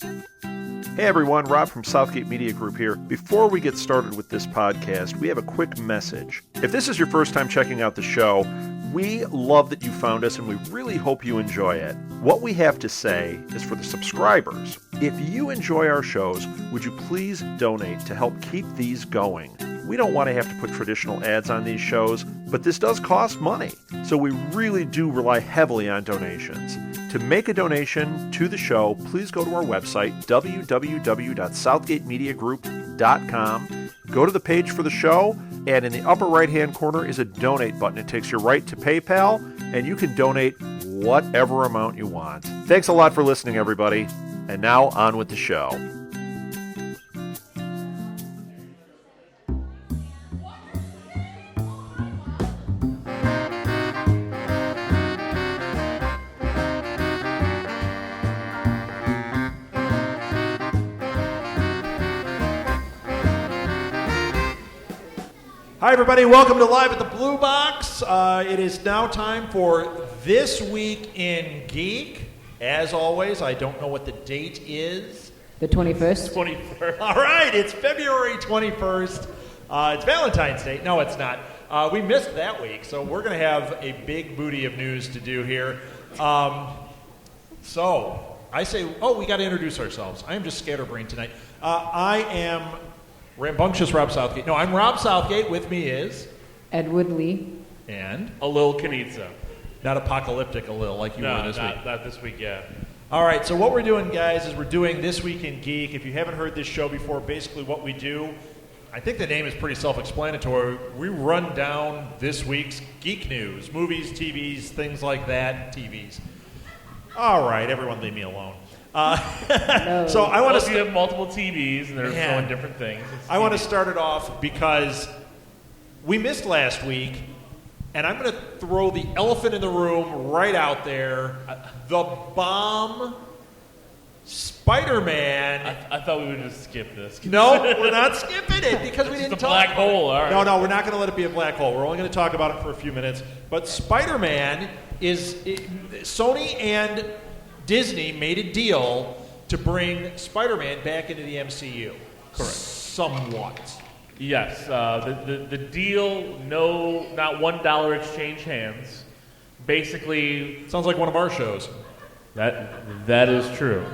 Hey everyone, Rob from Southgate Media Group here. Before we get started with this podcast, we have a quick message. If this is your first time checking out the show, we love that you found us and we really hope you enjoy it. What we have to say is for the subscribers. If you enjoy our shows, would you please donate to help keep these going? We don't want to have to put traditional ads on these shows, but this does cost money. So we really do rely heavily on donations. To make a donation to the show, please go to our website, www.southgatemediagroup.com. Go to the page for the show, and in the upper right-hand corner is a donate button. It takes you right to PayPal, and you can donate whatever amount you want. Thanks a lot for listening, everybody. And now on with the show. Hi, everybody. Welcome to Live at the Blue Box. It is now time for This Week in Geek. As always, I don't know what the date is. The 21st? 21st. All right, it's February 21st. It's Valentine's Day. No, it's not. We missed that week, so we're going to have a big booty of news to do here. So I say, we got to introduce ourselves. I am just scatterbrained tonight. I am rambunctious Rob Southgate. No, I'm Rob Southgate. With me is Edward Lee. And Alil Kanitsa. Not apocalyptic Alil like you were this week. Not this week, yeah. All right, so what we're doing, guys, is we're doing This Week in Geek. If you haven't heard this show before, basically what we do, I think the name is pretty self-explanatory. We run down this week's geek news, movies, TVs, things like that, TVs. All right, everyone leave me alone. No. So I want to you have multiple TVs and they're showing different things. I want to start it off because we missed last week, and I'm going to throw the elephant in the room right out there. The bomb Spider-Man. I thought we would just skip this. No, we're not skipping it because we didn't the talk black about hole. it. All right. No, we're not going to let it be a black hole. We're only going to talk about it for a few minutes. But Spider-Man Sony and Disney made a deal to bring Spider-Man back into the MCU. Correct. Somewhat. Yes. The deal, not $1 exchange hands. Basically, Sounds like one of our shows. that is true.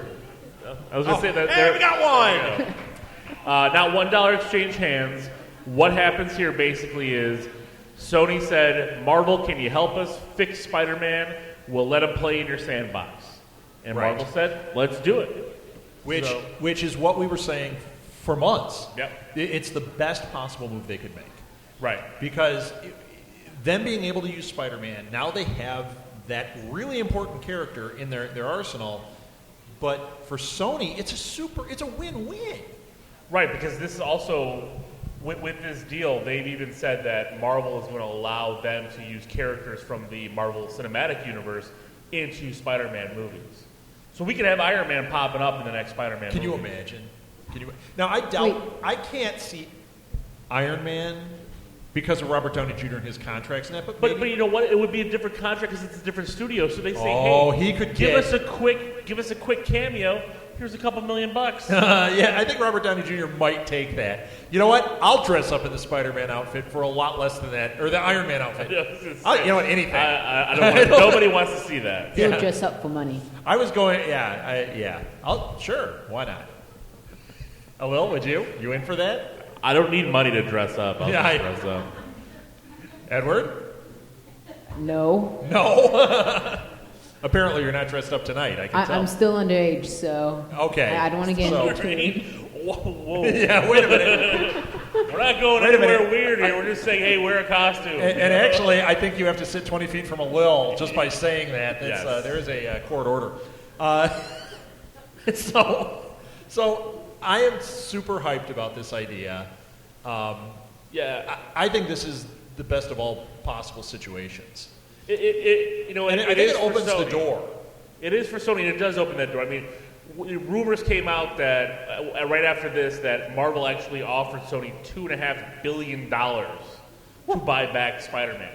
I was going to say that. Hey, we got one! Not $1 exchange hands. What happens here basically is Sony said, Marvel, can you help us fix Spider-Man? We'll let him play in your sandbox. And Right. Marvel said, let's do it. Which is what we were saying for months. Yep. It's the best possible move they could make. Right. Because them being able to use Spider-Man, now they have that really important character in their arsenal. But for Sony, it's a win-win. Right, because this is also, with this deal, they've even said that Marvel is going to allow them to use characters from the Marvel Cinematic Universe into Spider-Man movies. So we could have Iron Man popping up in the next Spider-Man movie. Can you imagine? Now, I doubt, I can't see Iron Man because of Robert Downey Jr. and his contracts and that. But you know what? It would be a different contract because it's a different studio. So they say, he could give us a quick cameo. Here's a couple $1 million. Yeah, I think Robert Downey Jr. might take that. You know what? I'll dress up in the Spider-Man outfit for a lot less than that, or the Iron Man outfit. You know what? Anything. I don't want. Nobody wants to see that. He'll dress up for money. I was going. Sure. Why not? Will, would you? You in for that? I don't need money to dress up. I'll just dress up. Edward? No. Apparently, you're not dressed up tonight. I can tell. I'm still underage, so okay. I don't want to get in between. Whoa. Yeah, wait a minute. We're not going anywhere weird here. We're just saying, hey, wear a costume. And actually, I think you have to sit 20 feet from a Lil just by saying that. That's, yes. There is a court order. So I am super hyped about this idea. I think this is the best of all possible situations. I think it opens the door. It is for Sony, and it does open that door. I mean, rumors came out that right after this that Marvel actually offered Sony $2.5 billion to buy back Spider-Man.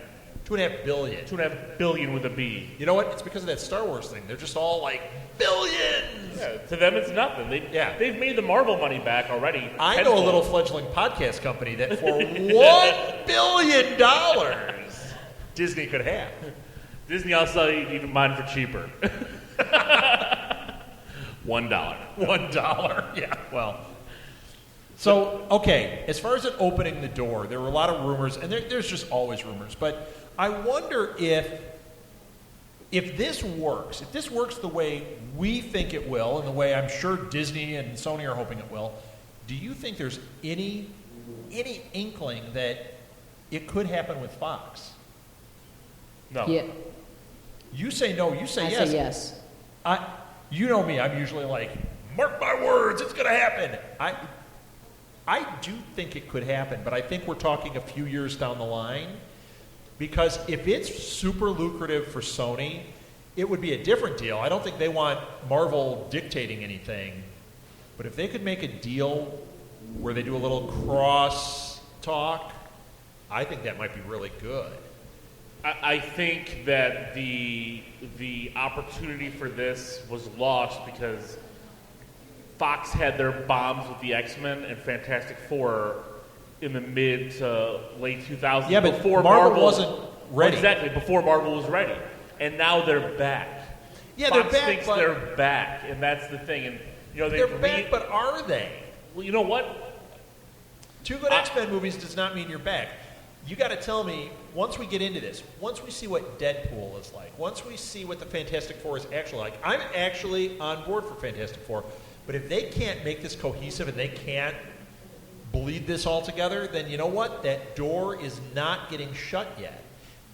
2.5 billion. 2.5 billion with a B. You know what? It's because of that Star Wars thing. They're just all like, billions! Yeah, to them, it's nothing. They've made the Marvel money back already. I know a tenfold. little fledgling podcast company that for $1 billion Disney could have. Disney, I'll sell you even mine for cheaper. $1. $1. Yeah, well. So, okay, as far as it opening the door, there were a lot of rumors, and there's just always rumors, but I wonder if this works the way we think it will, and the way I'm sure Disney and Sony are hoping it will, do you think there's any inkling that it could happen with Fox? No. Yeah. You say no, you say I yes. say yes. You know me, I'm usually like, mark my words, it's going to happen. I do think it could happen, but I think we're talking a few years down the line, because if it's super lucrative for Sony, it would be a different deal. I don't think they want Marvel dictating anything, but if they could make a deal where they do a little cross talk, I think that might be really good. I think that the opportunity for this was lost because Fox had their bombs with the X-Men and Fantastic Four in the mid to late 2000s. Yeah, but before Marvel wasn't ready. Exactly, before Marvel was ready. And now they're back. Yeah, Fox they're back, thinks but they're back, and that's the thing. And they're back, but are they? Well, you know what? Two good X-Men movies does not mean you're back. You got to tell me, once we get into this, once we see what Deadpool is like, once we see what the Fantastic Four is actually like, I'm actually on board for Fantastic Four. But if they can't make this cohesive and they can't bleed this all together, then you know what? That door is not getting shut yet.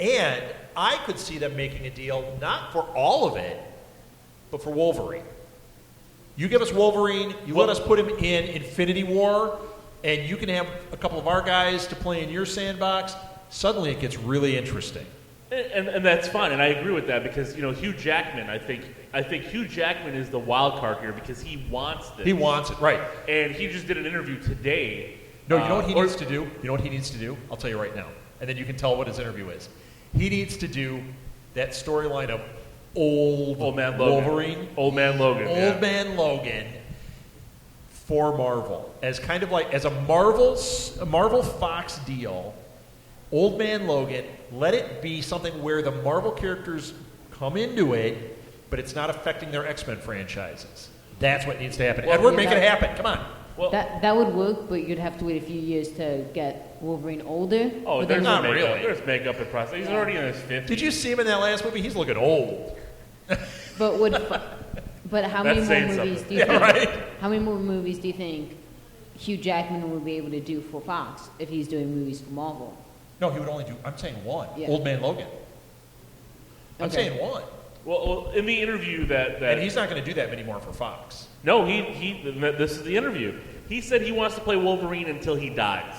And I could see them making a deal, not for all of it, but for Wolverine. You give us Wolverine, you let us put him in Infinity War, and you can have a couple of our guys to play in your sandbox. Suddenly it gets really interesting. And that's fine, and I agree with that because Hugh Jackman. I think Hugh Jackman is the wild card here because he wants this. He wants it, right? And he just did an interview today. No, you know what he needs to do? You know what he needs to do? I'll tell you right now, and then you can tell what his interview is. He needs to do that storyline of old man Logan. Wolverine, Old Man Logan, old man Logan for Marvel as kind of like as a Marvel Fox deal. Old Man Logan, let it be something where the Marvel characters come into it, but it's not affecting their X-Men franchises. That's what needs to happen. Well, Edward, yeah, make it happen. Come on. Well, That would work, but you'd have to wait a few years to get Wolverine older. oh, But there's then not makeup. really. There's makeup and process. He's already in his 50s. Did you see him in that last movie? He's looking old. But how many That's more saying movies something. do you Yeah, think? right. How many more movies do you think Hugh Jackman will be able to do for Fox if he's doing movies for Marvel? No, he would only do, I'm saying one. Yeah. Old Man Logan. I'm Okay. saying one. Well, in the interview that And he's not going to do that many more for Fox. no, this is the interview. He said he wants to play Wolverine until he dies.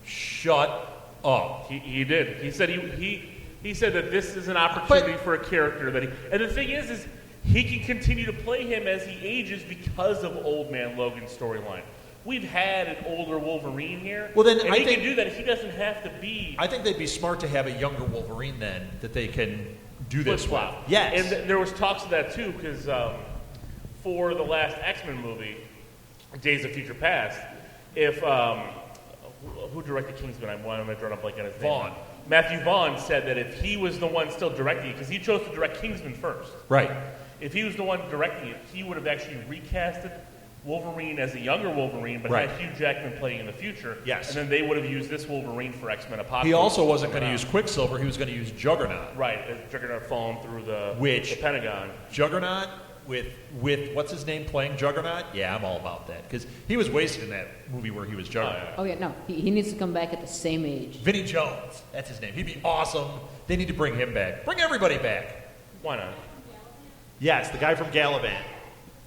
Shut up. He did. He said he said that this is an opportunity for a character that and the thing is he can continue to play him as he ages because of Old Man Logan's storyline. We've had an older Wolverine here. Well, then and I he think- can do that. He doesn't have to be I think they'd be smart to have a younger Wolverine then that they can do this with. flip-flop. Yes. And there was talks of that too because for the last X-Men movie, Days of Future Past, if who directed Kingsman? I'm drawing up like on his name. Vaughn. Matthew Vaughn said that if he was the one still directing it, because he chose to direct Kingsman first. Right. If he was the one directing it, he would have actually recasted Wolverine as a younger Wolverine, but Right. had Hugh Jackman playing in the future. Yes. And then they would have used this Wolverine for X-Men Apocalypse. He also wasn't going to coming use out. Quicksilver. He was going to use Juggernaut. Right, Juggernaut falling through the Pentagon. Juggernaut with what's his name playing Juggernaut? Yeah, I'm all about that because he was wasted in that movie where he was Juggernaut. Oh yeah, no, he needs to come back at the same age. Vinnie Jones, that's his name. He'd be awesome. They need to bring him back. Bring everybody back. Why not? Yes, the guy from Gallivant.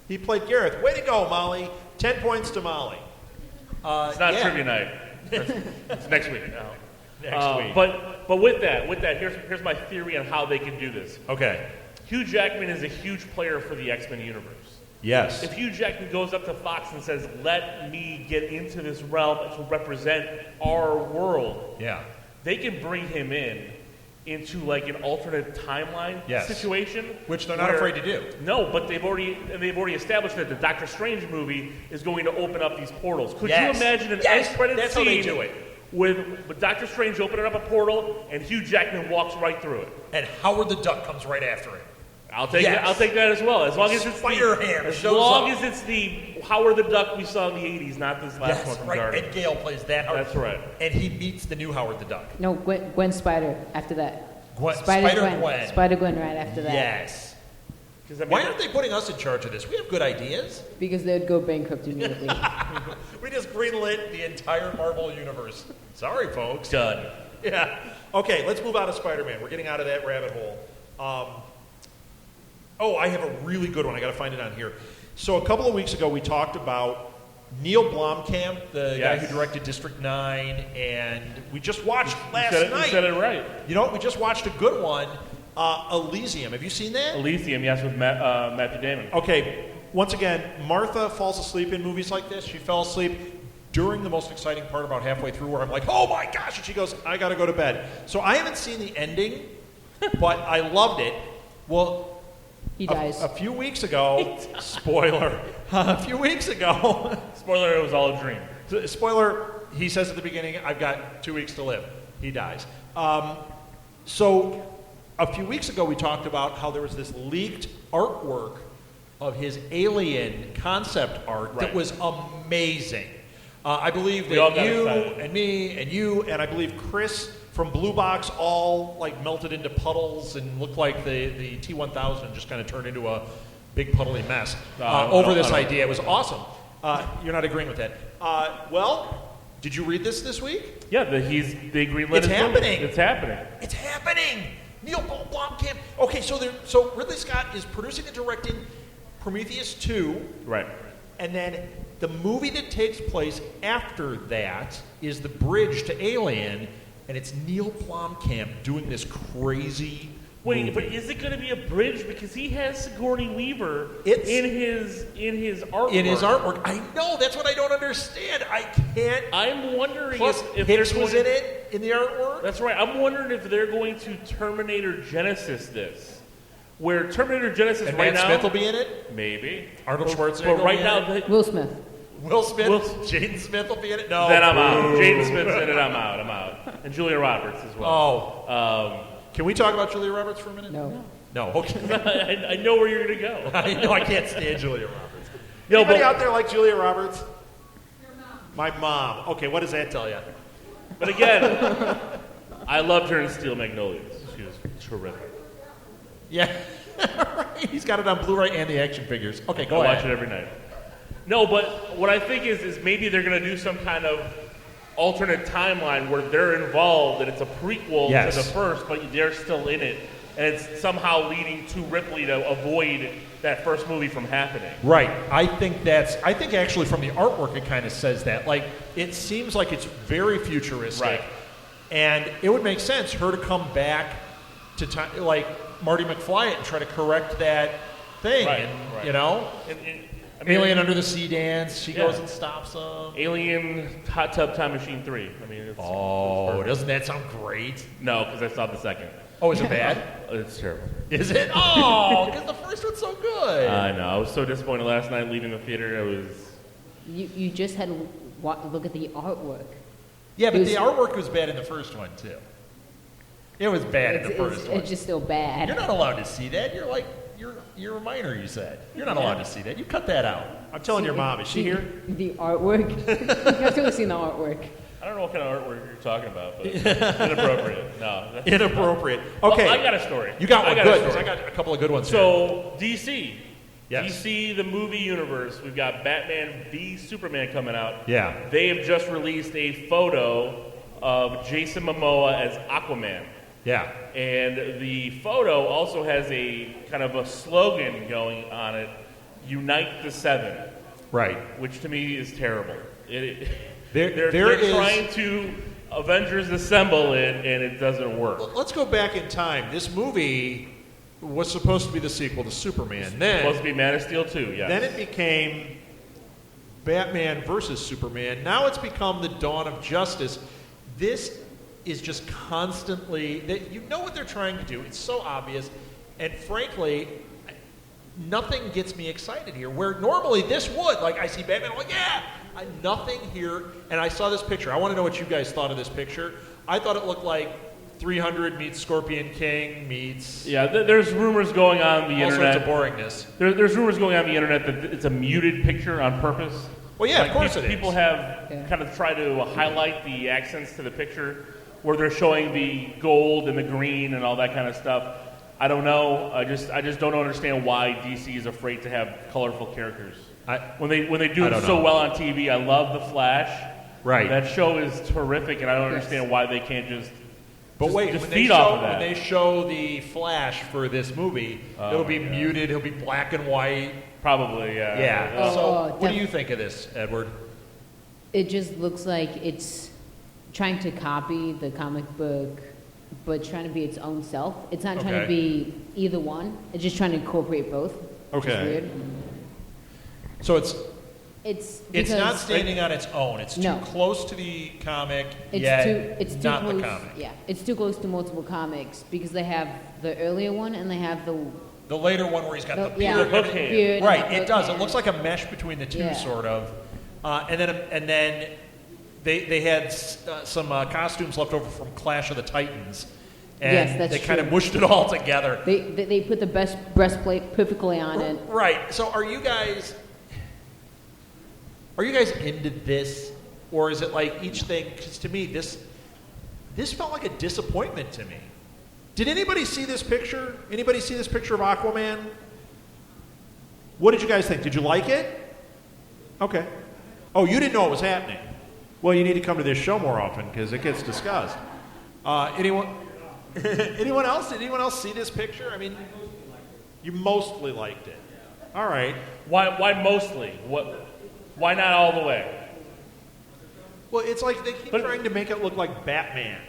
He played Gareth. Way to go, Molly. 10 points to Molly. It's not trivia night. It's next week. No. Next week. But with that, here's my theory on how they can do this. Okay. Hugh Jackman is a huge player for the X-Men universe. Yes. If Hugh Jackman goes up to Fox and says, "Let me get into this realm to represent our world," Yeah. they can bring him in into like an alternate timeline situation, which they're not afraid to do. No, but they've already established that the Doctor Strange movie is going to open up these portals. Could you imagine an end-credit scene they do it. with Doctor Strange opening up a portal and Hugh Jackman walks right through it, and Howard the Duck comes right after it? I'll take that. I'll take that as well. As long as it's Spider-Ham. As long as it's the Howard the Duck we saw in the '80s, not this last one from Guardians. Ed Gale plays that. That's right. And he meets the new Howard the Duck. No, Gwen Spider after that. Spider-Gwen. Spider-Gwen right after that. Yes. Why aren't they putting us in charge of this? We have good ideas. Because they'd go bankrupt immediately. We just greenlit the entire Marvel universe. Sorry, folks. Done. Yeah. Okay, let's move on to Spider-Man. We're getting out of that rabbit hole. I have a really good one. I got to find it on here. So a couple of weeks ago, we talked about Neil Blomkamp, the guy who directed District 9, and we just watched last night. You said it right. You know what? We just watched a good one, Elysium. Have you seen that? Elysium, yes, with Matthew Damon. Okay. Once again, Martha falls asleep in movies like this. She fell asleep during the most exciting part about halfway through where I'm like, oh my gosh, and she goes, I got to go to bed. So I haven't seen the ending, but I loved it. Well, he dies. A few weeks ago, spoiler, a few weeks ago. Spoiler, it was all a dream. Spoiler, he says at the beginning, I've got 2 weeks to live. He dies. So a few weeks ago, we talked about how there was this leaked artwork of his Alien concept art that was amazing. I believe that you and me and you and I believe Chris from Blue Box all like melted into puddles and looked like the T-1000 just kind of turned into a big puddly mess over this idea. It was awesome. You're not agreeing with that. Well, did you read this week? Yeah, they greenlit. It's happening. It's happening. It's happening. Neil Blomkamp. Okay, so Ridley Scott is producing and directing Prometheus 2. Right. And then the movie that takes place after that is The Bridge to Alien, and it's Neil Blomkamp doing this crazy movie. But is it going to be a bridge? Because he has Sigourney Weaver in his artwork. In his artwork. I know, that's what I don't understand. I can't. I'm wondering Plus, if Hicks was in it, in the artwork. That's right. I'm wondering if they're going to Terminator Genesis this. Where Terminator Genesis and right Matt now... Smith will be in it? Maybe. Arnold Schwarzenegger But right now... Will Smith. Will Smith? Jaden Smith will be in it? No. Then I'm out. Jaden Smith's in it, I'm out. And Julia Roberts as well. Oh. Can we talk about Julia Roberts for a minute? No. No, okay. I know where you're going to go. I know I can't stand Julia Roberts. Anybody out there like Julia Roberts? Your mom. My mom. Okay, what does that tell you? But again, I loved her in Steel Magnolias. She was terrific. Yeah. He's got it on Blu-ray and the action figures. Okay, go ahead. I watch it every night. No, but what I think is maybe they're going to do some kind of alternate timeline where they're involved and it's a prequel to the first, but they're still in it. And it's somehow leading to Ripley to avoid that first movie from happening. Right. I think actually from the artwork it kind of says that. Like, it seems like it's very futuristic. Right. And it would make sense her to come back to time, like Marty McFly and try to correct that thing. Right. And, you know? I mean, Alien Under the Sea dance. She goes and stops them. Alien Hot Tub Time Machine 3. I mean, it's doesn't that sound great? No, because I saw the second. Oh, is it bad? It's terrible. Is it? Oh, because the first one's so good. I know. I was so disappointed last night leaving the theater. You just had to look at the artwork. Yeah, but the artwork was bad in the first one, too. It was bad in the first one. It's just still bad. You're not allowed to see that. You're a minor, you said. You're not allowed to see that. You cut that out. I'm telling your mom. Is she here? The artwork? I've still seen the artwork. I don't know what kind of artwork you're talking about, but inappropriate. No. Inappropriate. Okay. Well, I got a story. You got one. Good, because I got a couple of good ones So, here. DC. Yes. DC, the movie universe. We've got Batman v Superman coming out. Yeah. They have just released a photo of Jason Momoa as Aquaman. Yeah. And the photo also has a kind of a slogan going on it, Unite the Seven. Right. Which to me is terrible. They're trying to Avengers assemble it, and it doesn't work. Let's go back in time. This movie was supposed to be the sequel to Superman. Then supposed to be Man of Steel 2, yes. Then it became Batman versus Superman. Now it's become the Dawn of Justice. This is just constantly, you know what they're trying to do. It's so obvious. And frankly, nothing gets me excited here. Where normally this would, like I see Batman, I'm like, yeah! Nothing here. And I saw this picture. I want to know what you guys thought of this picture. I thought it looked like 300 meets Scorpion King meets... Yeah, there's rumors going on the internet. All sorts of boringness. There's rumors going on the internet that it's a muted picture on purpose. Well, yeah, like of course it is. People have kind of tried to highlight the accents to the picture where they're showing the gold and the green and all that kind of stuff. I don't know. I just don't understand why DC is afraid to have colorful characters. When they do it so well on TV, I love The Flash. Right. That show is terrific, and I don't understand why they can't just. But wait, just when feed off of that. when they show the Flash for this movie, it'll be muted. It'll be black and white. Probably, yeah. Yeah. So, what do you think of this, Edward? It just looks like it's trying to copy the comic book, but trying to be its own self. It's not trying to be either one. It's just trying to incorporate both. Okay. Which is weird. So it's not standing on its own. It's too close to the comic, it's too not close, the comic. Yeah, it's too close to multiple comics because they have the earlier one and they have the later one where he's got the beard. beard. Right, it does. It looks like a mesh between the two, sort of. And then they had some costumes left over from Clash of the Titans. And they kind of mushed it all together. They put the best breastplate perfectly on it. Right. So are you guys into this, or is it like each thing? Because to me, this felt like a disappointment to me. Did anybody see this picture? Anybody see this picture of Aquaman? What did you guys think? Did you like it? Okay. Oh, you didn't know it was happening. Well, you need to come to this show more often because it gets discussed. Anyone else? Did anyone else see this picture? I mean, you mostly liked it. All right. Why mostly? Why not all the way? Well, it's like they keep trying to make it look like Batman.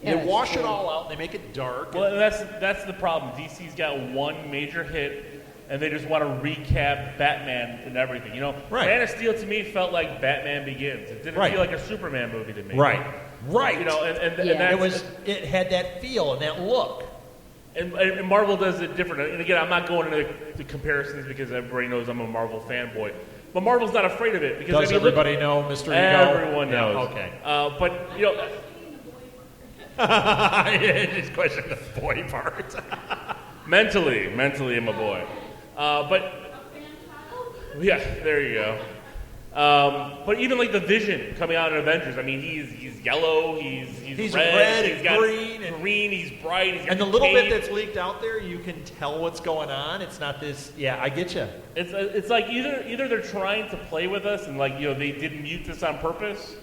Yeah, they wash it all out. They make it dark. Well, that's the problem. DC's got one major hit, and they just want to recap Batman and everything. You know, Man of Steel to me felt like Batman Begins. It didn't feel like a Superman movie to me. Right. You know, and it had that feel and that look. And Marvel does it different. And again, I'm not going into the comparisons because everybody knows I'm a Marvel fanboy. But Marvel's not afraid of it. Because does everybody know, Mr. Ego? Everyone knows. Yeah, okay. But, you know... Just question the boy part. Mentally, I'm a boy. But... Yeah, there you go. But even like the Vision coming out in Avengers, I mean, he's yellow, he's red, he's got green, he's bright, he's got and the little bit that's leaked out there, you can tell what's going on. It's not this. Yeah, I get you. It's like either they're trying to play with us and like they didn't mute this on purpose,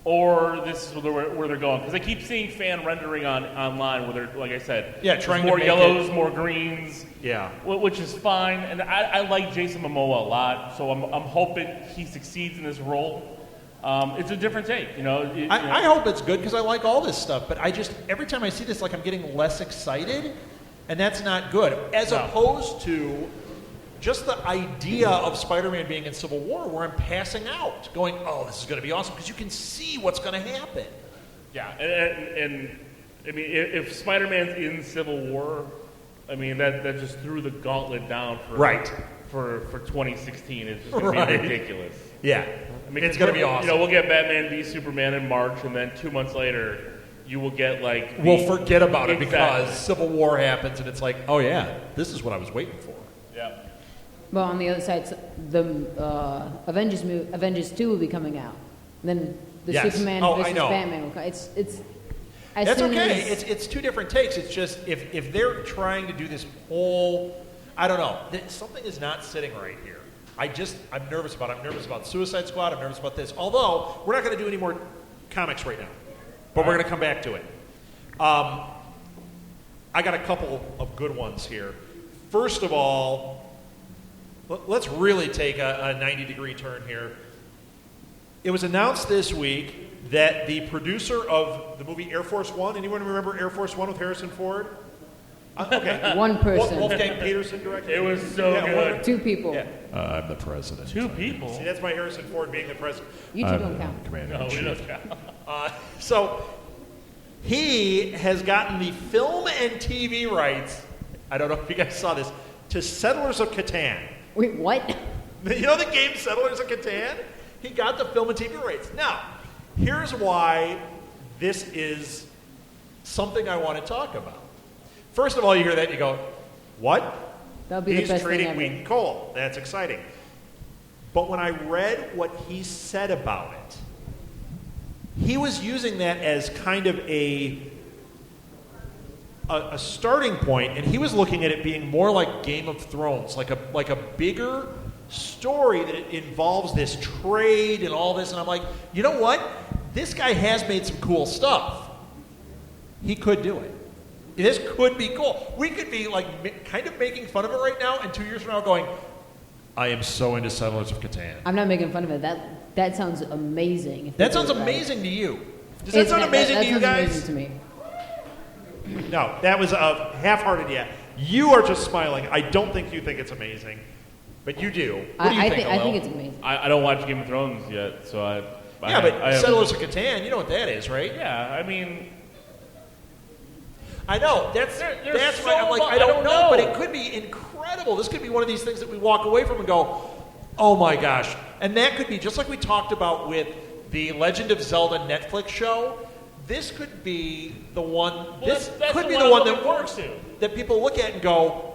or this is where they're going because I keep seeing fan rendering online where they're like I said, trying more to make yellows, more greens. Yeah, which is fine, and I like Jason Momoa a lot, so I'm hoping he succeeds in this role. It's a different take, you know. I hope it's good because I like all this stuff, but I just every time I see this, like I'm getting less excited, and that's not good. As opposed to just the idea of Spider-Man being in Civil War, where I'm passing out, going, "Oh, this is going to be awesome," because you can see what's going to happen. Yeah, and I mean, if Spider-Man's in Civil War. I mean, that just threw the gauntlet down for 2016. It's just going to be ridiculous. Yeah. I mean, it's going to be awesome. You know, we'll get Batman v Superman in March, and then 2 months later, you will get, like... We'll forget about it because Civil War happens, and it's like, oh, yeah, this is what I was waiting for. Yeah. Well, on the other side, the Avengers 2 will be coming out. Then the Superman versus Batman will come. That's okay. It's two different takes. It's just if they're trying to do this whole, I don't know, something is not sitting right here. I'm nervous about it. I'm nervous about Suicide Squad. I'm nervous about this. Although we're not going to do any more comics right now, but we're going to come back to it. I got a couple of good ones here. First of all, let's really take a 90-degree turn here. It was announced this week that the producer of the movie Air Force One, anyone remember Air Force One with Harrison Ford? Okay. One person. Wolfgang Peterson directed it. It was so good. Two people. Yeah. I'm the president. Two people? See, that's my Harrison Ford being the president. You two don't count. Commander No, in we Chief. don't count. So He has gotten the film and TV rights, I don't know if you guys saw this, to Settlers of Catan. Wait, what? You know the game Settlers of Catan? He got the film and TV rights. Now, here's why this is something I want to talk about. First of all, you hear that and you go, what? That would be He's the best thing trading ever. wheat and coal. That's exciting. But when I read what he said about it, he was using that as kind of a starting point, and he was looking at it being more like Game of Thrones, like a bigger story that it involves this trade and all this. And I'm like, you know what? This guy has made some cool stuff. He could do it. This could be cool. We could be like kind of making fun of it right now, and 2 years from now going, I am so into Settlers of Catan. I'm not making fun of it. That sounds amazing. That sounds amazing to you. Does that sound amazing to you guys? Amazing to me. No, that was a half-hearted yeah. You are just smiling. I don't think you think it's amazing, but you do. What do you think, I Alel? think it's amazing. I don't watch Game of Thrones yet, so I But have, Settlers of Catan, you know what that is, right? Yeah, I mean, I know. That's why I'm like, I don't know, but it could be incredible. This could be one of these things that we walk away from and go, oh my gosh. And that could be, just like we talked about with the Legend of Zelda Netflix show, this could be the one, that's could the be one the I'm one looking forward to. that people look at and go,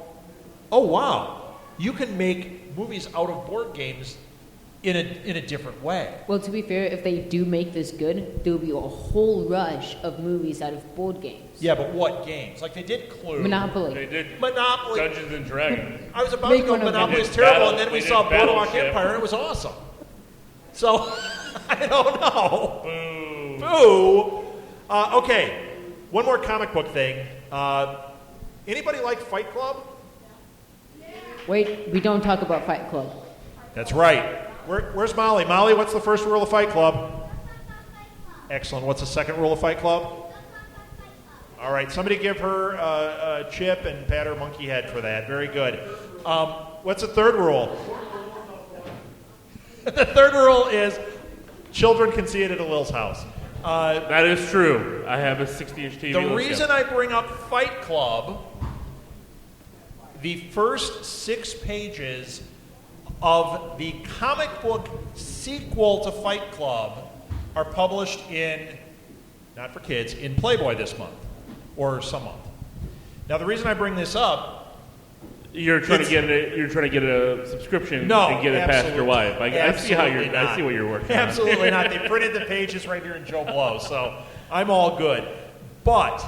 oh wow, you can make movies out of board games in a different way. Well, to be fair, if they do make this good, there will be a whole rush of movies out of board games. Yeah, but what games? Like they did Clue. Monopoly. they did Monopoly. Dungeons and Dragons. I was about Make to go one of them. Monopoly is They did terrible, Battle- and then we they saw did Boardwalk Battleship. Empire, and it was awesome. So, I don't know. Boo. Boo. Okay, one more comic book thing. Anybody like Fight Club? Wait, we don't talk about Fight Club. That's right. Where's Molly? Molly, what's the first rule of Fight Club? Excellent. What's the second rule of Fight Club? All right, somebody give her a chip and pat her monkey head for that. Very good. What's the third rule? The third rule is children can see it at a Lil's house. That is true. I have a 60-inch TV. The reason I bring up Fight Club, the first 6 pages of the comic book sequel to Fight Club are published in, not for kids, in Playboy this month, or some month. Now the reason I bring this up, you're trying to get a subscription No, and get it past your absolutely- wife. I see how absolutely I not. see what you're working on. Absolutely not. They printed the pages right here in Joe Blow, so I'm all good. But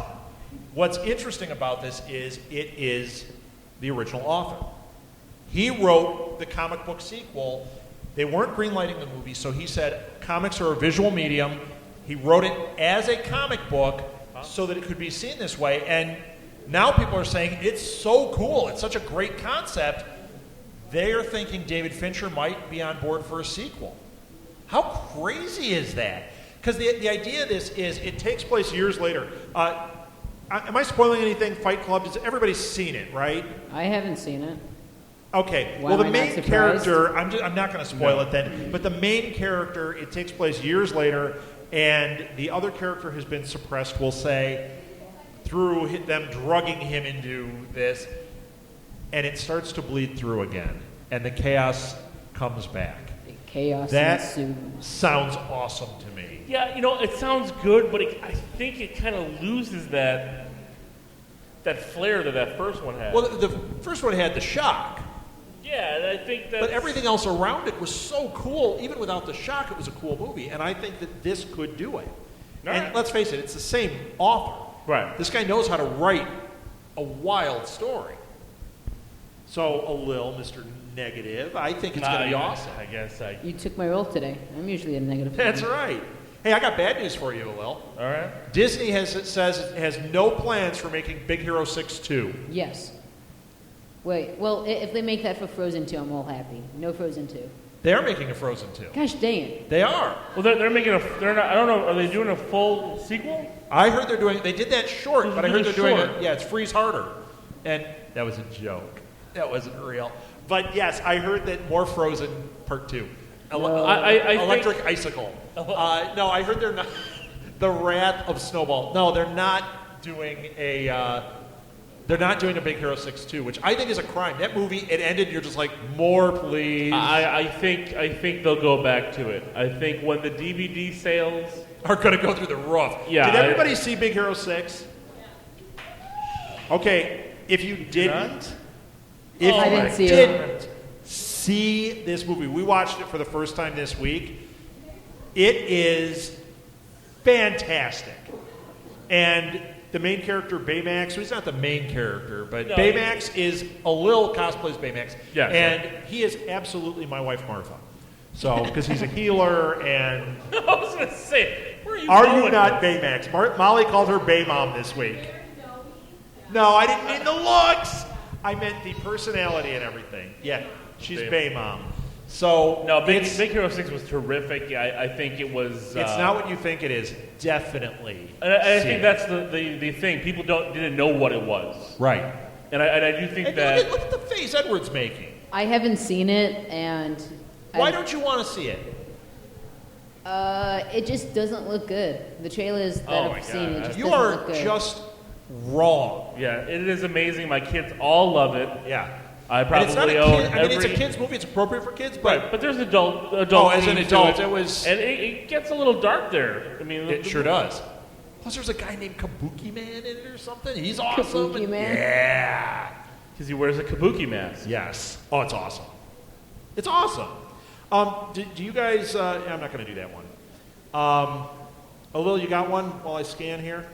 what's interesting about this is it is the original author. He wrote the comic book sequel. They weren't greenlighting the movie, so he said comics are a visual medium. He wrote it as a comic book so that it could be seen this way. And now people are saying it's so cool. It's such a great concept. They are thinking David Fincher might be on board for a sequel. How crazy is that? Because the idea of this is it takes place years later. Am I spoiling anything? Fight Club, everybody's seen it, right? I haven't seen it. Okay. Why Well, the am I not main surprised? character, I'm not going to spoil it then, but the main character, it takes place years later, and the other character has been suppressed, we'll say, through them drugging him into this, and it starts to bleed through again, and the chaos comes back. The chaos That ensues. sounds awesome to me. Yeah, it sounds good, but I think it kind of loses that flair that first one had. Well, the first one had the shock, yeah, I think that. but everything else around it was so cool. Even without the shock, it was a cool movie, and I think that this could do it. All And right. let's face it, it's the same author. Right. This guy knows how to write a wild story. So, a little, Mr. Negative, I think it's going to be awesome. I guess You took my role today. I'm usually a negative. That's right. Hey, I got bad news for you, Lil. All right. Disney has no plans for making Big Hero 6 2. Yes. Wait, well, if they make that for Frozen 2, I'm all happy. No Frozen 2. They are making a Frozen 2. Gosh dang it. They are. Well, they're making they're not. I don't know. Are they doing a full sequel? I heard they did that short, but I heard they're doing Short. it. Yeah, it's Freeze Harder. And that was a joke. That wasn't real. But yes, I heard that more Frozen Part 2. I think- Electric Icicle. No, I heard they're not. The Wrath of Snowball. No, they're not doing a Big Hero 6 2, which I think is a crime. That movie, it ended, you're just like, more, please. I think they'll go back to it. I think when the DVD sales are going to go through the roof. Yeah, Did everybody see Big Hero 6? Okay, if you didn't, I didn't see it. see this movie, we watched it for the first time this week. It is fantastic. And the main character, Baymax, he's not the main character, but No, Baymax is a little cosplays Baymax. Yeah, and he is absolutely my wife, Martha. So, because he's a healer and... I was going to say, where are you Are going you not with Baymax? Molly called her Baymom this week. No, I didn't mean the looks. I meant the personality and everything. Yeah, she's Baymom. So No, Big Hero 6 was terrific. I think it was... it's not what you think it is. Definitely. And I see think it. that's the thing. People didn't know what it was. Right. And I do think And that... look at the face Edward's making. I haven't seen it, and Why don't you want to see it? it just doesn't look good. The trailers that Oh my I've seen, it God. just You doesn't are look good. just wrong. Yeah, it is amazing. My kids all love it. Yeah. I And it's not probably a own kid, I mean, every... it's a kid's movie. It's appropriate for kids, but Right, but there's adult as an themes adult, to it was... And it gets a little dark there. I mean, It sure does. Plus, there's a guy named Kabuki Man in it or something. He's awesome. Kabuki Man? Yeah. Because he wears a kabuki mask. Yes. Oh, it's awesome. It's awesome. Do you guys... I'm not going to do that one. Lil, you got one while I scan here?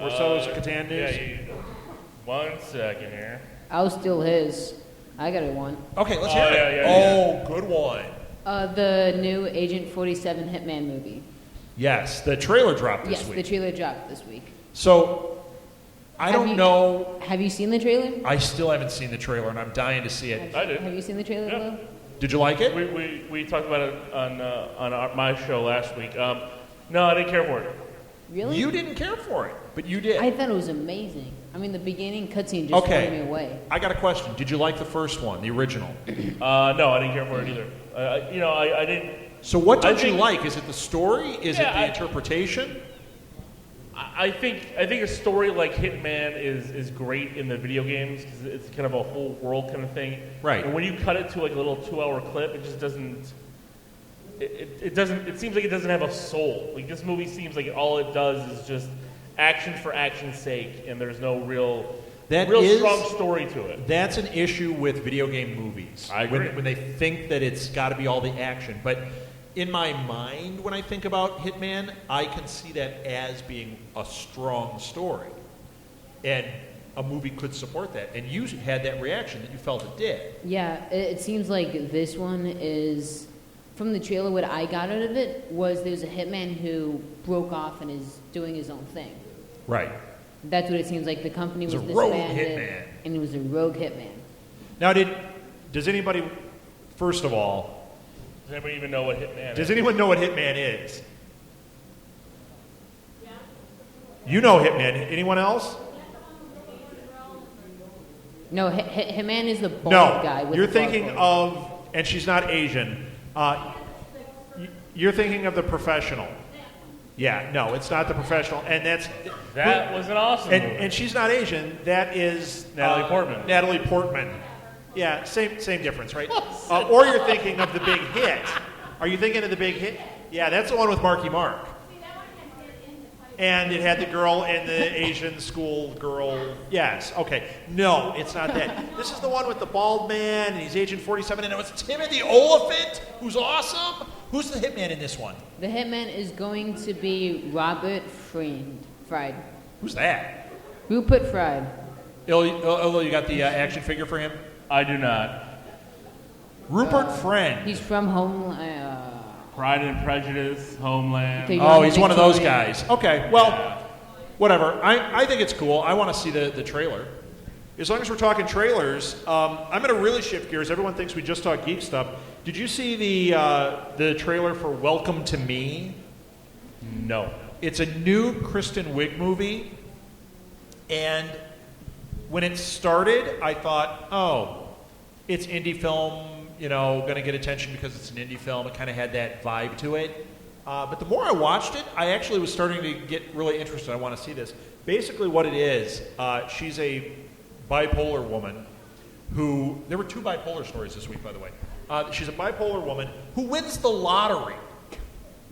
Or Settlers of Catan news? Yeah, 1 second here. I'll steal his. I got it one. Okay, let's Oh, hear yeah, it. yeah, Oh, good one. The new Agent 47 Hitman movie. Yes, the trailer dropped this Yes, week. the trailer dropped this week. So, I don't know... Have you seen the trailer? I still haven't seen the trailer, and I'm dying to see it. I did. Have you seen the trailer, Yeah. Lil? Did you like it? We talked about it on my show last week. No, I didn't care for it. Really? You didn't care for it, but you did. I thought it was amazing. I mean, the beginning cutscene just blew me away. I got a question. Did you like the first one, the original? No, I didn't care for it either. I didn't. So what I don't you think- like? Is it the story? Is Yeah, it the interpretation? I think a story like Hitman is great in the video games because it's kind of a whole world kind of thing. Right. And when you cut it to like a little 2-hour clip, it just doesn't. It doesn't. It seems like it doesn't have a soul. Like this movie seems like all it does is just action for action's sake, and there's no real strong story to it. That's an issue with video game movies. I agree. When they think that it's got to be all the action. But in my mind, when I think about Hitman, I can see that as being a strong story. And a movie could support that. And you had that reaction that you felt it did. Yeah, it seems like this one is, from the trailer, what I got out of it was there's a hitman who broke off and is doing his own thing. Right. That's what it seems like. The company was He's a rogue disbanded, hitman. and he was a rogue hitman. Now, does anybody, first of all, Does anybody even know what Hitman is? does anyone know what Hitman is? You know Hitman. Anyone else? No, Hitman is the bald No. guy with You're the thinking fur. of, and she's not Asian. You're thinking of The Professional. Yeah, no, it's not The Professional, and That was an awesome movie. and she's not Asian. That is Natalie Portman. Natalie Portman. Yeah, same difference, right? Or you're thinking of The Big Hit. Are you thinking of The Big Hit? Yeah, that's the one with Marky Mark. And it had the girl and the Asian school girl. Yes, okay. No, it's not that. This is the one with the bald man, and he's Agent 47, and it was Timothy Oliphant, who's awesome. Who's the hitman in this one? The hitman is going to be Robert Fried. Who's that? Rupert Fried. Oh, you got the action figure for him? I do not. Rupert Friend. He's from Homeland. Pride and Prejudice, Homeland. The- Oh, he's one of those Victorian. guys. Okay, well, Yeah. whatever. I think it's cool. I want to see the trailer. As long as we're talking trailers, I'm going to really shift gears. Everyone thinks we just talk geek stuff. Did you see the trailer for Welcome to Me? No. It's a new Kristen Wiig movie, and when it started, I thought, oh, it's indie film, going to get attention because it's an indie film. It kind of had that vibe to it. But the more I watched it, I actually was starting to get really interested. I want to see this. Basically what it is, she's a bipolar woman who, there were 2 bipolar stories this week, by the way. She's a bipolar woman who wins the lottery,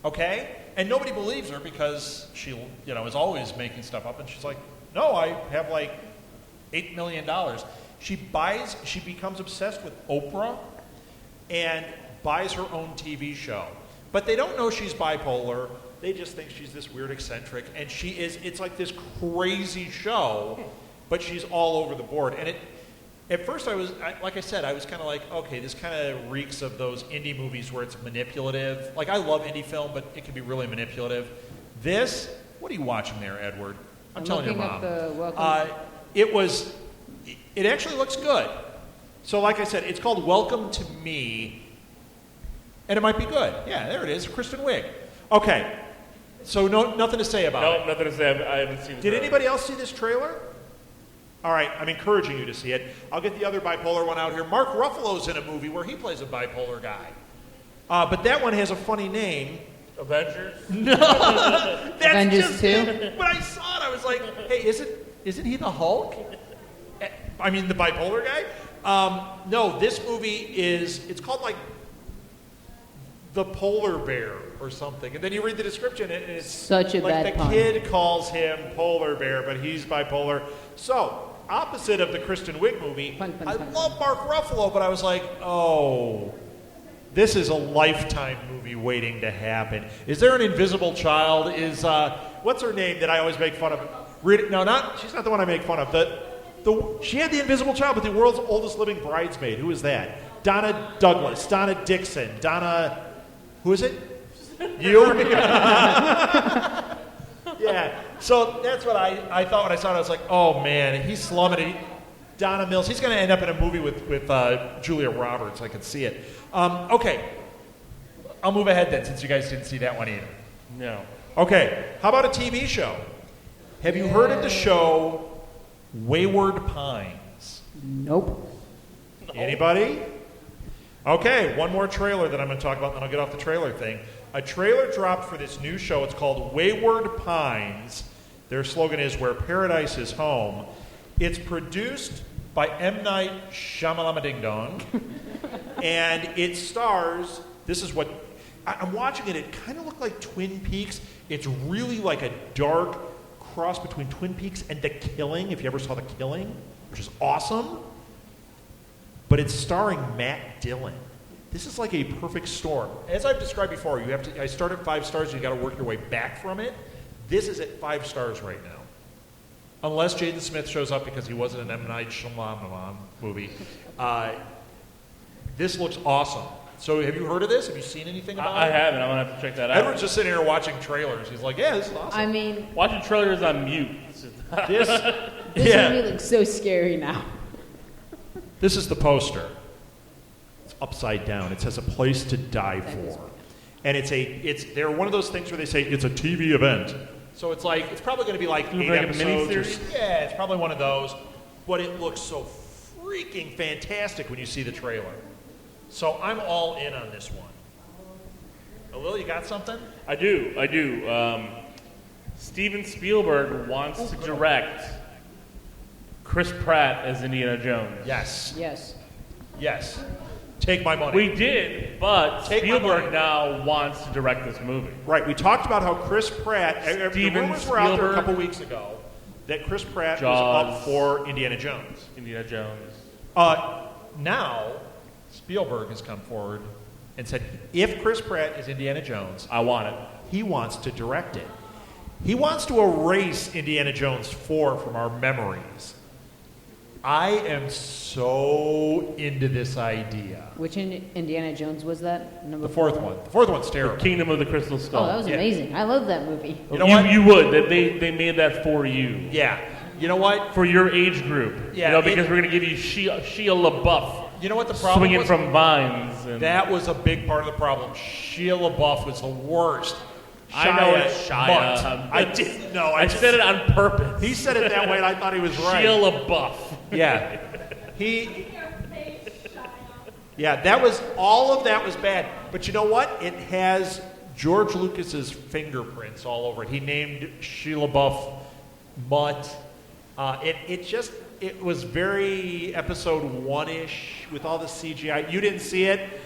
okay? And nobody believes her because she, is always making stuff up. And she's like, no, I have like $8 million. She becomes obsessed with Oprah and buys her own TV show. But they don't know she's bipolar. They just think she's this weird eccentric. And it's like this crazy show, but she's all over the board. And at first like I said, I was kind of like, okay, this kind of reeks of those indie movies where it's manipulative. Like, I love indie film, but it can be really manipulative. This, what are you watching there, Edward? I'm telling your mom. It actually looks good. So like I said, it's called Welcome to Me, and it might be good. Yeah, there it is, Kristen Wiig. Okay, so nothing to say about it. No, nothing to say. I haven't seen it. Did anybody else see this trailer? All right, I'm encouraging you to see it. I'll get the other bipolar one out here. Mark Ruffalo's in a movie where he plays a bipolar guy. But that one has a funny name. Avengers? No! That's Avengers just 2? it. When I saw it, I was like, hey, isn't he the Hulk? I mean, the bipolar guy? No, this movie it's called like The Polar Bear or something. And then you read the description, and it's such a like bad the pun. kid calls him Polar Bear, but he's bipolar. So, opposite of the Kristen Wiig movie, Pun. I love Mark Ruffalo, but I was like, oh, this is a Lifetime movie waiting to happen. Is there an invisible child? What's her name that I always make fun of? She's not the one I make fun of. She had the invisible child, but the world's oldest living bridesmaid. Who is that? Donna Douglas, Donna Dixon, who is it? You? Yeah. So that's what I thought when I saw it. I was like, oh man, he's slumming it. Donna Mills. He's going to end up in a movie with Julia Roberts. I can see it. Okay. I'll move ahead then, since you guys didn't see that one either. No. Okay. How about a TV show? Have you heard of the show Wayward Pines? Nope. Anybody? Okay, one more trailer that I'm going to talk about, and then I'll get off the trailer thing. A trailer dropped for this new show. It's called Wayward Pines. Their slogan is Where Paradise is Home. It's produced by M. Night Shyamalan Ding Dong. And it stars, this is what, I'm watching it kind of looked like Twin Peaks. It's really like a dark cross between Twin Peaks and The Killing, if you ever saw The Killing, which is awesome. But it's starring Matt Dillon. This is like a perfect storm. As I've described before, I start at 5 stars, and you got to work your way back from it. This is at 5 stars right now. Unless Jaden Smith shows up because he wasn't an M. Night Shyamalan movie. This looks awesome. So have you heard of this? Have you seen anything about it? I haven't. I'm going to have to check that out. Edward's just sitting here watching trailers. He's like, yeah, this is awesome. I mean, Watching trailers on mute. This movie looks so scary now. This is the poster. It's upside down. It says A Place to Die For. And they're one of those things where they say it's a TV event. So it's probably going to be like 8 like a episodes. miniseries? Yeah, it's probably one of those. But it looks so freaking fantastic when you see the trailer. So I'm all in on this one. Lil, you got something? I do. Steven Spielberg wants to direct Chris Pratt as Indiana Jones. Yes. Yes. Take my money. We did, but Take my Spielberg money. now wants to direct this movie. Right. We talked about how Chris Pratt, the Steven rumors were out there a Spielberg. couple weeks ago that Chris Pratt Jaws. was up for Indiana Jones. Indiana Jones. Now, Spielberg has come forward and said, if Chris Pratt is Indiana Jones, I want it. he wants to direct it. He wants to erase Indiana Jones 4 from our memories. I am so into this idea. Which Indiana Jones was that? Number The fourth one. The fourth one's terrible. Kingdom of the Crystal Skull. Oh, that was Yeah. amazing. I love that movie. You know what? You would. They made that for you. Yeah. You know what? For your age group. Yeah, Because we're going to give you Shia LaBeouf You know what the problem swinging was? from vines. And That was a big part of the problem. Shia LaBeouf was the worst. I know it's Mutt. Shia. I didn't know. I said it on purpose. He said it that way, and I thought he was right. Shia LaBeouf. Yeah. Yeah, all of that was bad. But you know what? It has George Lucas's fingerprints all over it. He named Sheila Buff Mutt. It was very episode 1-ish with all the CGI. You didn't see it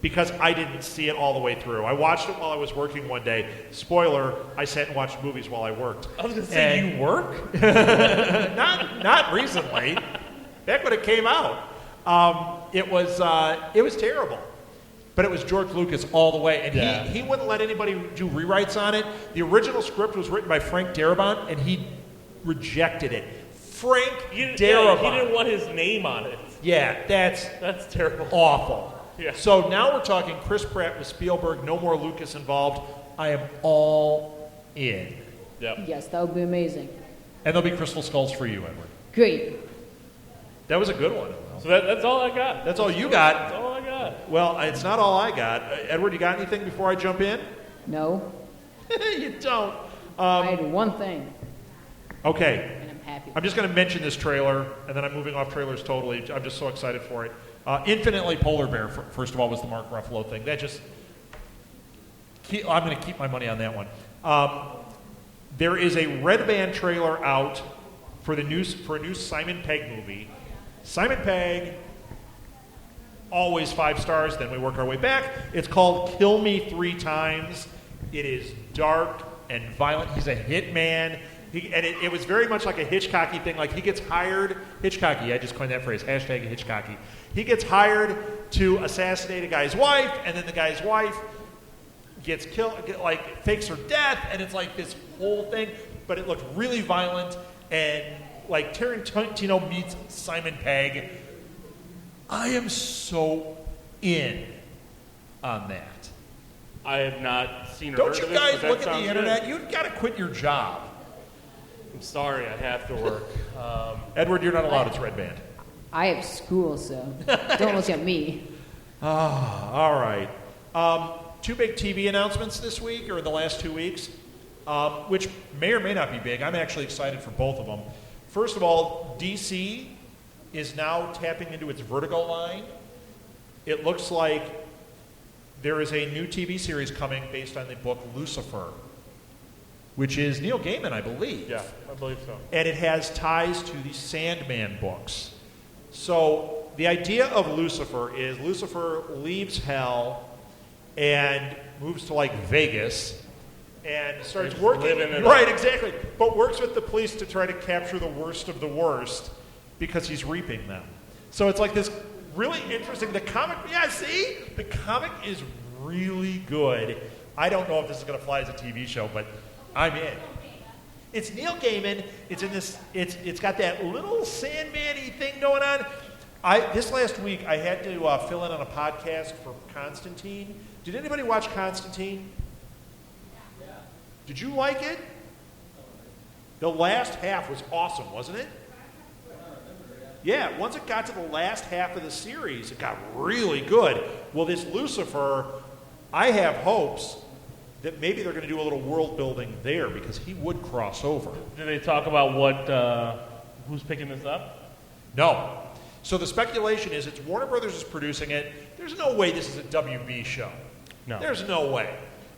because I didn't see it all the way through. I watched it while I was working one day. Spoiler, I sat and watched movies while I worked. I was going to say, you work? Not recently. Back when it came out. It was terrible. But it was George Lucas all the way. And he wouldn't let anybody do rewrites on it. The original script was written by Frank Darabont, and he rejected it. Frank Darabont. He didn't want his name on it. Yeah, that's terrible. Awful. Yeah. So now we're talking Chris Pratt with Spielberg, no more Lucas involved. I am all in. Yep. Yes, that would be amazing. And there'll be crystal skulls for you, Edward. Great. That was a good one. So that's all I got. That's all you got. That's all I got. Well, it's not all I got. Edward, you got anything before I jump in? No. You don't. I had one thing, Okay. and I'm happy. I'm just going to mention this trailer, and then I'm moving off trailers totally. I'm just so excited for it. Infinitely Polar Bear, first of all, was the Mark Ruffalo thing. That just... I'm going to keep my money on that one. There is a Red Band trailer out for a new Simon Pegg movie. Simon Pegg, always 5 stars, then we work our way back. It's called Kill Me 3 Times. It is dark and violent. He's a hitman. It was very much like a Hitchcocky thing. Like he gets hired, Hitchcocky, I just coined that phrase, hashtag Hitchcocky. He gets hired to assassinate a guy's wife, and then the guy's wife gets killed, fakes her death, and it's like this whole thing, but it looked really violent, and like Tarantino meets Simon Pegg. I am so in on that. I have not seen or Don't heard you of it, but guys that look at the sounds internet? good. You've got to quit your job. I'm sorry, I have to work. Edward, you're not allowed. It's Red Band. I have school, so don't look at me. All right. 2 big TV announcements this week, or in the last 2 weeks, which may or may not be big. I'm actually excited for both of them. First of all, DC is now tapping into its Vertigo line. It looks like there is a new TV series coming based on the book Lucifer, which is Neil Gaiman, I believe. Yeah, I believe so. And it has ties to the Sandman books. So the idea of Lucifer is Lucifer leaves hell and moves to like Vegas and starts working. Right, exactly. But works with the police to try to capture the worst of the worst because he's reaping them. So it's like this really interesting. The comic, the comic is really good. I don't know if this is going to fly as a TV show, but I'm in. It's Neil Gaiman. It's in this. It's got that little Sandman-y thing going on. This last week I had to fill in on a podcast for Constantine. Did anybody watch Constantine? Yeah. Did you like it? The last half was awesome, wasn't it? Yeah, once it got to the last half of the series, it got really good. Well, this Lucifer, I have hopes that maybe they're going to do a little world building there because he would cross over. Did they talk about who's picking this up? No. So the speculation is it's Warner Brothers is producing it. There's no way this is a WB show. No. There's no way.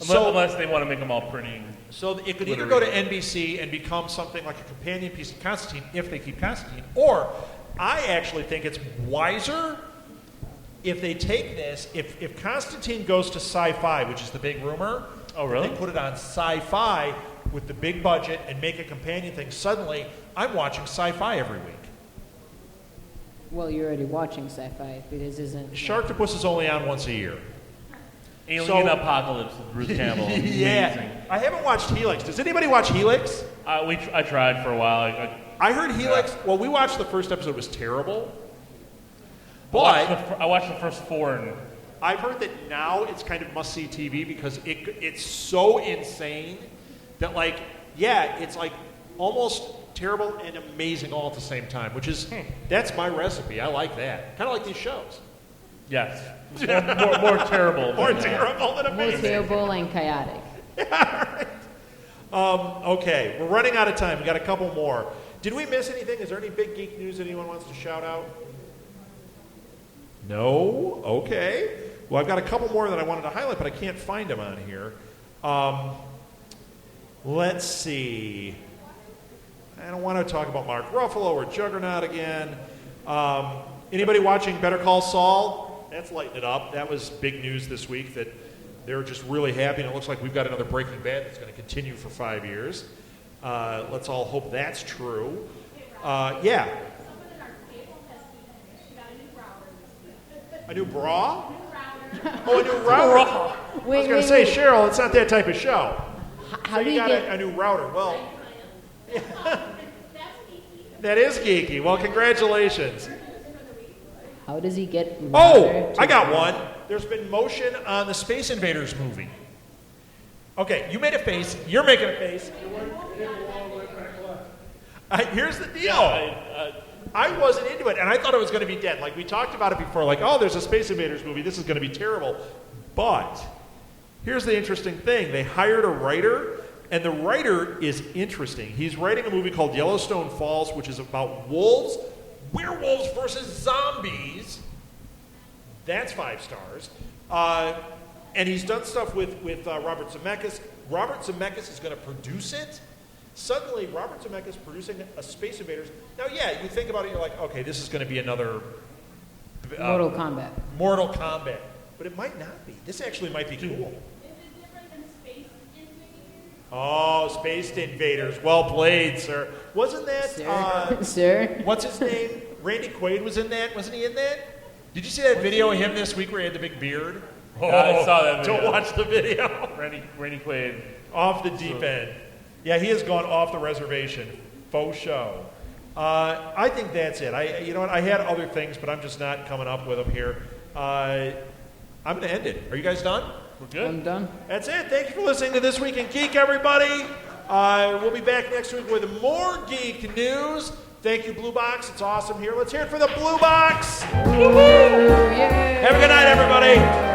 Unless they want to make them all pretty. So it could either go to NBC and become something like a companion piece of Constantine if they keep Constantine, or I actually think it's wiser if they take this, if Constantine goes to Sci-Fi, which is the big rumor. Oh, really? They put it on Sci-Fi with the big budget and make a companion thing. Suddenly, I'm watching Sci-Fi every week. Well, you're already watching sci-fi because isn't Sharktopus is only on once a year. Alien Apocalypse with Bruce Campbell. Yeah. Amazing. I haven't watched Helix. Does anybody watch Helix? I tried for a while. I heard Helix. Well, we watched the first episode. It was terrible. But I watched the first 4 and I've heard that now it's kind of must-see TV because it's so insane that it's like almost terrible and amazing all at the same time, which is that's my recipe. I like that. Kind of like these shows. yes, more terrible. More terrible than more amazing. terrible and chaotic? Okay, we're running out of time. We got a couple more. Did we miss anything? Is there any big geek news anyone wants to shout out? No? Okay. Well, I've got a couple more that I wanted to highlight, but I can't find them on here. Let's see. I don't want to talk about Mark Ruffalo or Juggernaut again. Anybody watching Better Call Saul? That's lighting it up. That was big news this week that they're just really happy, and it looks like we've got another Breaking Bad that's going to continue for 5 years. Let's all hope that's true. Yeah. A new bra? Oh, a new router. I was going to say, Cheryl, it's not that type of show. How So do you you got get? a new router. Well, that is geeky. Well, congratulations. How does he get? Oh, I got one. There's been motion on the Space Invaders movie. Okay, you made a face. You're making a face. Here's the deal. I wasn't into it, and I thought it was going to be dead. Like, we talked about it before, like, oh, there's a Space Invaders movie. This is going to be terrible. But here's the interesting thing. They hired a writer, and the writer is interesting. He's writing a movie called Yellowstone Falls, which is about wolves, werewolves versus zombies. That's 5 stars. And he's done stuff with Robert Zemeckis. Robert Zemeckis is going to produce it. Suddenly, Robert Zemeckis producing a Space Invaders. Now, yeah, you think about it, you're like, okay, this is going to be another Mortal Kombat. Mortal Kombat. But it might not be. This actually might be cool. Is it different than Space Invaders? Oh, Space Invaders. Well played, sir. Wasn't that, Sir? what's his name? Randy Quaid was in that. Wasn't he in that? Did you see that video of him this week where he had the big beard? Oh, I saw that video. Don't watch the video. Randy Quaid. Off the deep end. Yeah, he has gone off the reservation. Faux show. I think that's it. You know what? I had other things, but I'm just not coming up with them here. I'm going to end it. Are you guys done? We're good. I'm done. That's it. Thank you for listening to This Week in Geek, everybody. We'll be back next week with more geek news. Thank you, Blue Box. It's awesome here. Let's hear it for the Blue Box. Yay. Have a good night, everybody.